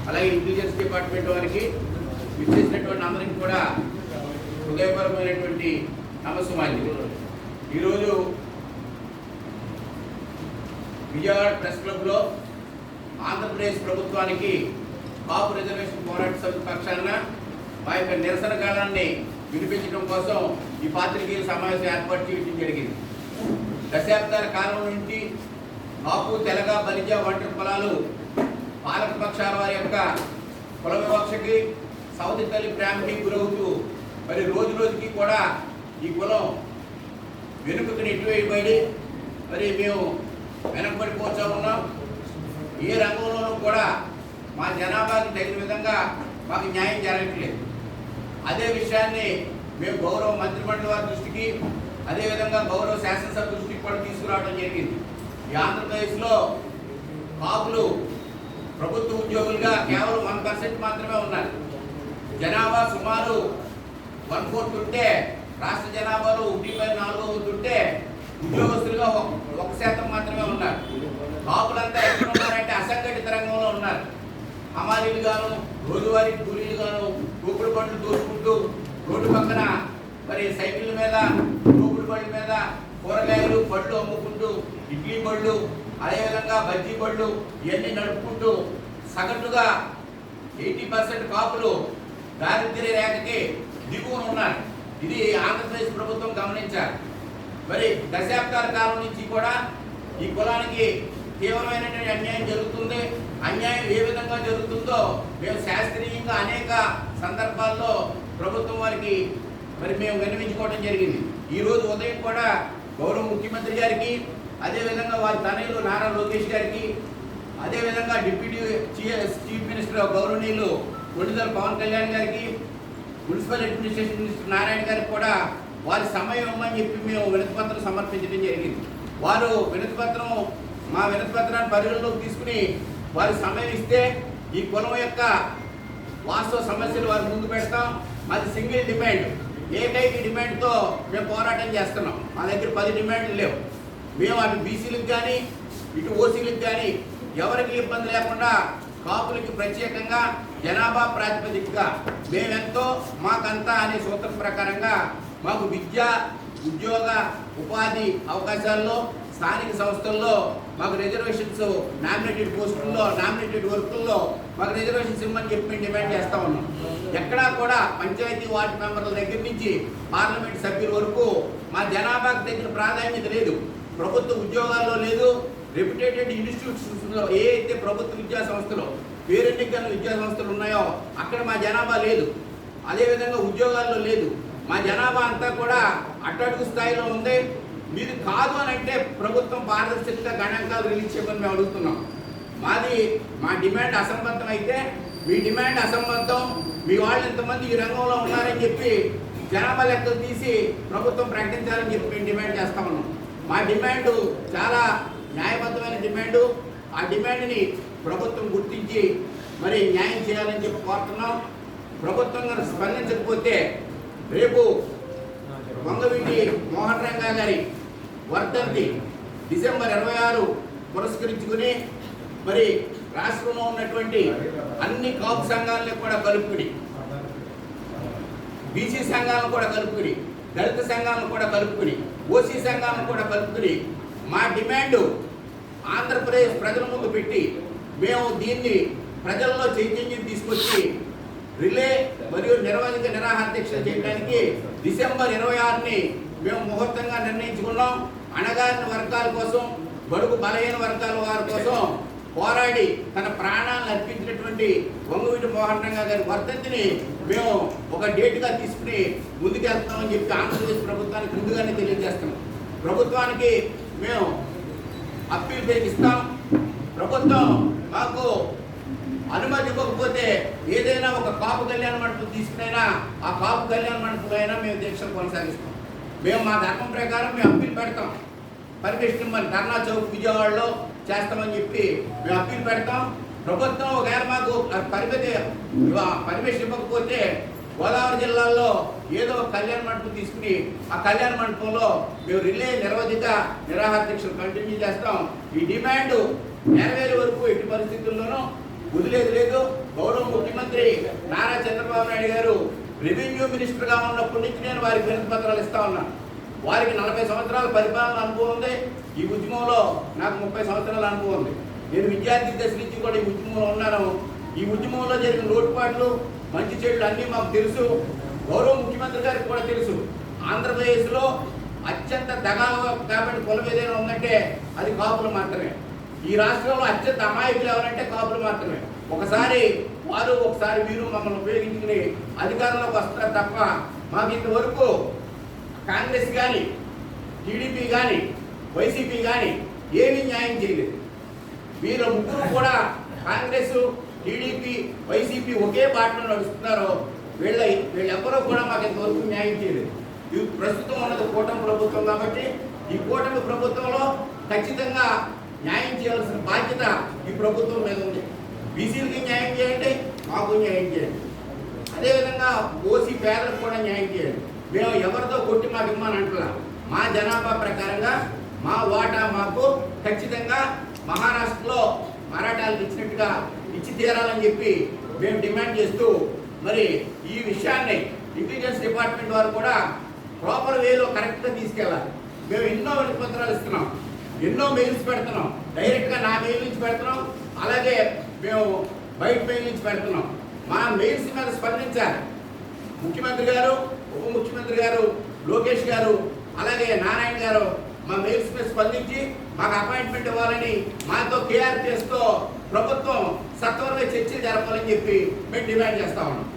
అలాగే intelligence department వారికి విచ్చేసినటువంటి అందరికీ కూడా హృదయపరమైనటువంటి నమస్సుమాంజలి. ఈరోజు విజయవాడ ప్రెస్ క్లబ్లో ఆంధ్రప్రదేశ్ ప్రభుత్వానికి కాపు రిజర్వేషన్ పోరాట సమితి పక్షాన మా యొక్క నిరసన కాలాన్ని వినిపించడం కోసం ఈ పాత్రికేయ సమావేశం ఏర్పాటు చేయడం జరిగింది. దశాబ్దాల కాలం నుంచి కాపు, తెలగ, బలిజ, ఒంటరి కులాలు పాలక పక్షాల వారి యొక్క కుల వివక్షకి, సౌతి తల్లి ప్రేమకి గురవుతూ మరి రోజు రోజుకి కూడా ఈ కులం వెనుకకు నెట్టివేయబడి మరి మేము వెనకబడిపోతూ ఉన్నాం. ఏ రంగంలోనూ కూడా మా జనాభాకి తగిన విధంగా మాకు న్యాయం జరగట్లేదు. అదే విషయాన్ని మేము గౌరవ మంత్రిమండలి వారి దృష్టికి, అదేవిధంగా గౌరవ శాసనసభ దృష్టికి కూడా తీసుకురావడం జరిగింది. ఈ ఆంధ్రప్రదేశ్లో కాపులు ప్రభుత్వ ఉద్యోగులుగా కేవలం 1% మాత్రమే ఉన్నారు. జనాభా సుమారు 1/4 ఉంటే, రాష్ట్ర జనాభాలో 1/4 ఉంటే ఉద్యోగస్తులుగా 1% మాత్రమే ఉన్నారు. కాపులంతా ఎక్కడ ఉన్నారంటే అసంఘటిత రంగంలో ఉన్నారు. హమాలీలుగాను, రోజువారీ కూలీలుగాను తోపుడు బండ్లు తోసుకుంటూ రోడ్డు పక్కన మరి సైకిళ్ళ మీద, తోపుడు బండ్ల మీద కూరగాయలు, పళ్ళు అమ్ముకుంటూ, ఇడ్లీ బళ్ళు, అదేవిధంగా బజ్జీ బళ్ళు ఇవన్నీ నడుపుకుంటూ సగటుగా 80% కాపులు దారిద్ర్య రేఖకి దిగువన ఉన్నారు. ఇది ఆంధ్రప్రదేశ్ ప్రభుత్వం గమనించారు. మరి దశాబ్దాల కాలం నుంచి కూడా ఈ కులానికి తీవ్రమైనటువంటి అన్యాయం జరుగుతుంది. అన్యాయం ఏ విధంగా జరుగుతుందో మేము శాస్త్రీయంగా అనేక సందర్భాల్లో ప్రభుత్వం వారికి మరి మేము విన్నవించుకోవడం జరిగింది. ఈరోజు ఉదయం కూడా గౌరవ ముఖ్యమంత్రి గారికి, అదేవిధంగా వారి తనయులు నారా లోకేష్ గారికి, అదేవిధంగా డిప్యూటీ చీఫ్ మినిస్టర్ గౌరవనీయులు కొణిదెల పవన్ కళ్యాణ్ గారికి, మున్సిపల్ అడ్మినిస్ట్రేషన్ మినిస్టర్ నారాయణ గారికి కూడా వారి సమయం ఇవ్వమని చెప్పి మేము వినతిపత్రం సమర్పించడం జరిగింది. వారు మా వినతిపత్రాన్ని పరిగణలోకి తీసుకుని వారి సమయం ఇస్తే ఈ కులం యొక్క వాస్తవ సమస్యలు వారి ముందు పెడతాం. మాది సింగిల్ డిమాండ్, ఏకైక డిమాండ్తో మేము పోరాటం చేస్తున్నాం. మా దగ్గర 10 డిమాండ్లు లేవు. మేము అటు బీసీలకు కానీ ఇటు ఓసీలకు కానీ ఎవరికి ఇబ్బంది లేకుండా కాపులకి ప్రత్యేకంగా జనాభా ప్రాతిపదికగా మేమెంతో మాకంతా అనే సూత్రం ప్రకారంగా మాకు విద్య, ఉద్యోగ, ఉపాధి అవకాశాల్లో, స్థానిక సంస్థల్లో మాకు రిజర్వేషన్స్, నామినేటెడ్ పోస్టుల్లో, నామినేటెడ్ వర్కుల్లో మాకు రిజర్వేషన్స్ ఇవ్వమని చెప్పి డిమాండ్ చేస్తూ ఉన్నాం. ఎక్కడా కూడా పంచాయతీ వార్డు మెంబర్ల దగ్గర నుంచి పార్లమెంట్ సభ్యుల వరకు మా జనాభాకు తగిన ప్రాధాన్యత లేదు. ప్రభుత్వ ఉద్యోగాల్లో లేదు. రెప్యుటేటెడ్ ఇన్స్టిట్యూషన్స్లో ఏ అయితే ప్రభుత్వ విద్యా సంస్థలు, పేరెన్నికల విద్యా సంస్థలు ఉన్నాయో అక్కడ మా జనాభా లేదు. అదేవిధంగా ఉద్యోగాల్లో లేదు. మా జనాభా అంతా కూడా అట్టడుగు స్థాయిలో ఉంది. మీరు కాదు అని అంటే ప్రభుత్వం పారదర్శకంగా గణాంకాలు రిలీజ్ చేయమని మేము అడుగుతున్నాం. మా డిమాండ్ అసంబద్ధం అయితే మీ డిమాండ్ అసంబద్ధం, మీ వాళ్ళు ఎంతమంది ఈ రంగంలో ఉన్నారని చెప్పి జనాభా లెక్కలు తీసి ప్రభుత్వం ప్రకటించాలని చెప్పి మేము డిమాండ్ చేస్తా ఉన్నాం. మా డిమాండ్ చాలా న్యాయబద్ధమైన డిమాండు. ఆ డిమాండ్ని ప్రభుత్వం గుర్తించి మరి న్యాయం చేయాలని చెప్పి కోరుతున్నాం. ప్రభుత్వం స్పందించకపోతే రేపు వంగవీటి మోహన్ రంగా గారి వర్ధంతి డిసెంబర్ 26 పురస్కరించుకుని మరి రాష్ట్రంలో ఉన్నటువంటి అన్ని కాపు సంఘాలని కూడా కలుపుకుని, బీసీ సంఘాలను కూడా కలుపుకుని, దళిత సంఘాలను కూడా కలుపుకుని, ఓసీ సంఘాలను కూడా కలుపుకుని మా డిమాండ్ ఆంధ్రప్రదేశ్ ప్రజల ముందు పెట్టి మేము దీన్ని ప్రజల్లో చైతన్యం తీసుకొచ్చి రిలే మరియు నిరవధిక నిరాహార దీక్ష చేయడానికి డిసెంబర్ 26ని మేము ముహూర్తంగా నిర్ణయించుకున్నాం. అణగారిన వర్గాల కోసం, బడుగు బలహీన వర్గాల వారి కోసం పోరాడి తన ప్రాణాలను అర్పించినటువంటి వంగవీటి మోహన్ రంగా గారి వర్ధంతిని మేము ఒక డేట్గా తీసుకుని ముందుకెళ్తామని చెప్పి ఆంధ్రప్రదేశ్ ప్రభుత్వానికి ముందుగానే తెలియజేస్తున్నాం. ప్రభుత్వానికి మేము అప్పీల్ చేయిస్తాం. ప్రభుత్వం మాకు అనుమతి ఇవ్వకపోతే ఏదైనా ఒక కాపు కళ్యాణ మండపం తీసుకునైనా ఆ కాపు కళ్యాణ మండపం అయినా మేము దీక్షలు కొనసాగిస్తాం. మేము మా ధర్మం ప్రకారం మేము అప్పీల్ పెడతాం. పర్మిషన్ మరి ధర్నా చౌక్ విజయవాడలో చేస్తామని చెప్పి మేము అప్పీల్ పెడతాం. ప్రభుత్వం ఒకవేళ మాకు పర్మిషన్ ఇవ్వకపోతే గోదావరి జిల్లాలో ఏదో ఒక కళ్యాణ మండపం తీసుకుని ఆ కళ్యాణ మండపంలో మేము రిలే నిరవధిక నిరాహార దీక్షలు కంటిన్యూ చేస్తాం. ఈ డిమాండ్ నెరవేరే వరకు ఎట్టి పరిస్థితుల్లోనూ వదిలేదు లేదు. గౌరవ ముఖ్యమంత్రి నారా చంద్రబాబు నాయుడు గారు రెవెన్యూ మినిస్టర్గా ఉన్నప్పటి నుంచి నేను వారికి వినతి పత్రాలు ఇస్తా ఉన్నాను. వారికి 40 సంవత్సరాల పరిపాలన అనుభవం ఉంది. ఈ ఉద్యమంలో నాకు 30 సంవత్సరాల అనుభవం ఉంది. నేను విద్యార్థి దశ నుంచి కూడా ఈ ఉద్యమంలో ఉన్నాను. ఈ ఉద్యమంలో జరిగిన లోటుపాట్లు మంచి చెడులు అన్నీ మాకు తెలుసు. గౌరవ ముఖ్యమంత్రి గారికి కూడా తెలుసు. ఆంధ్రప్రదేశ్లో అత్యంత దగా కాబట్టి కులం ఏదైనా ఉందంటే అది కాపులు మాత్రమే. ఈ రాష్ట్రంలో అత్యంత అమాయకులు ఎవరంటే కాపులు మాత్రమే. ఒకసారి వారు ఒకసారి వీరు మమ్మల్ని ఉపయోగించుకుని అధికారంలోకి వస్తారు తప్ప మాకు ఇంతవరకు కాంగ్రెస్ కానీ టీడీపీ కానీ వైసీపీ కానీ ఏమీ న్యాయం చేయలేదు. వీరు ముగ్గురు కూడా కాంగ్రెస్ టీడీపీ వైసీపీ ఒకే బాటలో నడుస్తున్నారు. వీళ్ళెవ్వరూ కూడా మాకు ఇంతవరకు న్యాయం చేయలేదు. ఇది ప్రస్తుతం ఉన్నది కూటమి ప్రభుత్వం కాబట్టి ఈ కూటమి ప్రభుత్వంలో ఖచ్చితంగా న్యాయం చేయాల్సిన బాధ్యత ఈ ప్రభుత్వం మీద ఉంది. బీసీలకి న్యాయం చేయండి, మాకు న్యాయం చేయండి. అదేవిధంగా ఓసీ పేదలకు కూడా న్యాయం చేయండి. మేము ఎవరితో కొట్టి మాకు ఇమ్మని అంటున్నా. మా జనాభా ప్రకారంగా మా వాటా మాకు ఖచ్చితంగా మహారాష్ట్రలో మరాఠాలకు ఇచ్చినట్టుగా ఇచ్చి తీరాలని చెప్పి మేము డిమాండ్ చేస్తూ మరి ఈ విషయాన్ని ఇంటెలిజెన్స్ డిపార్ట్మెంట్ వారు కూడా ప్రాపర్ వేలో కరెక్ట్గా తీసుకెళ్ళాలి. మేము ఎన్నో వినతిపత్రాలు ఇస్తున్నాం, ఎన్నో మెయిల్స్ పెడుతున్నాం. డైరెక్ట్గా నా మెయిల్ నుంచి పెడుతున్నాం, అలాగే మేము బయట మెయిల్ నుంచి పెడుతున్నాం. మా మెయిల్స్ మీద స్పందించాలి. ముఖ్యమంత్రి గారు, ఉప ముఖ్యమంత్రి గారు, లోకేష్ గారు, అలాగే నారాయణ గారు మా మెయిల్స్ మీద స్పందించి మాకు అపాయింట్మెంట్ ఇవ్వాలని మాతో కేఆర్టీఎస్తో ప్రభుత్వం సత్వరంగా చర్చలు జరపాలని చెప్పి మేము డిమాండ్ చేస్తా ఉన్నాం.